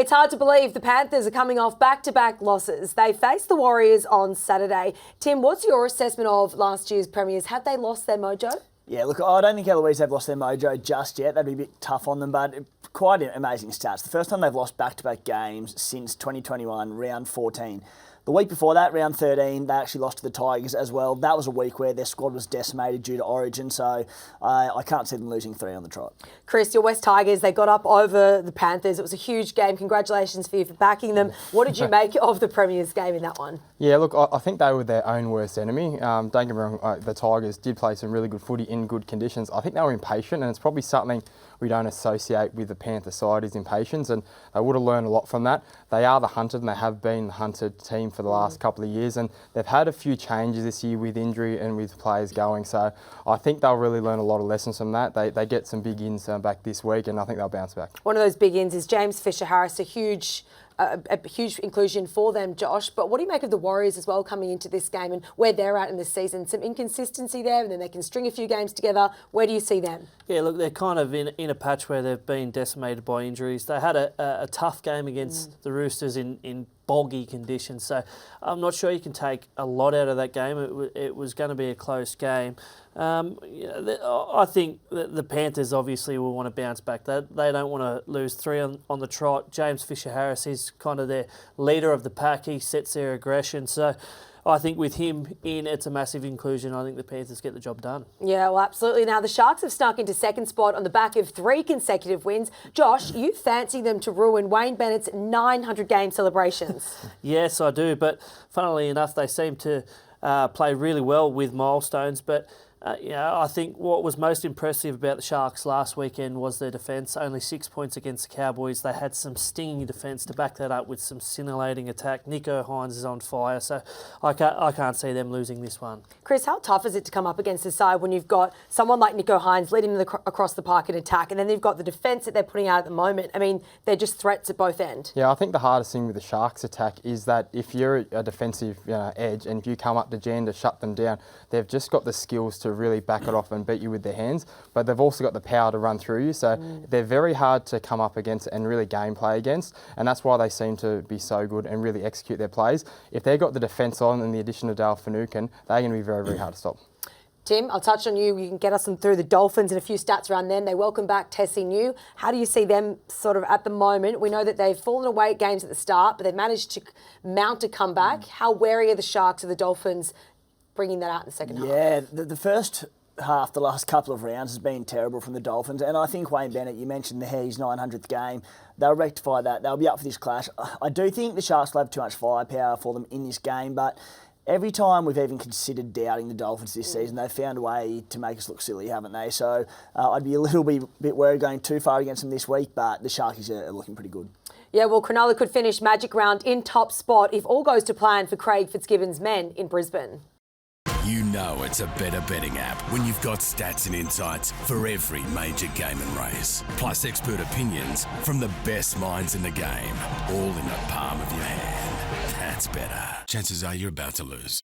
it's hard to believe the Panthers are coming off back-to-back losses. They faced the Warriors on Saturday. Tim, what's your assessment of last year's premiers? Have they lost their mojo? Yeah, look, I don't think Eloise have lost their mojo just yet. That'd be a bit tough on them, but quite amazing stats. The first time they've lost back-to-back games since 2021, round 14. The week before that, round 13, they actually lost to the Tigers as well. That was a week where their squad was decimated due to Origin, so I can't see them losing 3 on the trot. Chris, your West Tigers, they got up over the Panthers. It was a huge game. Congratulations for you for backing them. What did you make of the Premiers game in that one? Yeah, look, I think they were their own worst enemy. Don't get me wrong, the Tigers did play some really good footy in good conditions. I think they were impatient, and it's probably something we don't associate with the Panther side is impatience, and they would have learned a lot from that. They are the hunted, and they have been the hunted team for the last couple of years, and they've had a few changes this year with injury and with players going, so I think they'll really learn a lot of lessons from that. They get some big ins back this week, and I think they'll bounce back. One of those big ins is James Fisher-Harris, a huge inclusion for them, Josh. But what do you make of the Warriors as well coming into this game and where they're at in this season? Some inconsistency there, and then they can string a few games together. Where do you see them? Yeah, look, they're kind of in a patch where they've been decimated by injuries. They had a tough game against the Roosters in boggy conditions, so I'm not sure you can take a lot out of that game. It was going to be a close game. I think the Panthers obviously will want to bounce back. They don't want to lose 3 on the trot. James Fisher-Harris is kind of their leader of the pack. He sets their aggression. So I think with him in, it's a massive inclusion. I think the Panthers get the job done. Yeah, well, absolutely. Now, the Sharks have snuck into second spot on the back of 3 consecutive wins. Josh, you fancy them to ruin Wayne Bennett's 900-game celebrations. Yes, I do. But funnily enough, they seem to play really well with milestones. But I think what was most impressive about the Sharks last weekend was their defence. Only 6 points against the Cowboys. They had some stinging defence to back that up with some scintillating attack. Nicho Hynes is on fire, so I can't see them losing this one. Chris, how tough is it to come up against the side when you've got someone like Nicho Hynes leading them across the park in attack, and then they've got the defence that they're putting out at the moment? I mean, they're just threats at both ends. Yeah, I think the hardest thing with the Sharks attack is that if you're a defensive edge and if you come up to Jan to shut them down, they've just got the skills to really back it off and beat you with their hands, but they've also got the power to run through you, so they're very hard to come up against and really gameplay against, and that's why they seem to be so good and really execute their plays. If they've got the defence on and the addition of Dale Finucane, they're going to be very, very hard to stop. Tim, I'll touch on you. You can get us through the Dolphins and a few stats around them. They welcome back Tessie New. How do you see them sort of at the moment? We know that they've fallen away at games at the start, but they've managed to mount a comeback. How wary are the Sharks of the Dolphins bringing that out in the second half? Yeah, the first half, the last couple of rounds, has been terrible from the Dolphins, and I think Wayne Bennett, you mentioned his 900th game, they'll rectify that. They'll be up for this clash. I do think the Sharks will have too much firepower for them in this game, but every time we've even considered doubting the Dolphins this season, they've found a way to make us look silly, haven't they? So I'd be a little bit worried going too far against them this week, but the Sharkies are looking pretty good. Yeah, well, Cronulla could finish Magic Round in top spot if all goes to plan for Craig Fitzgibbon's men in Brisbane. You know it's a better betting app when you've got stats and insights for every major game and race. Plus expert opinions from the best minds in the game, all in the palm of your hand. That's better. Chances are you're about to lose.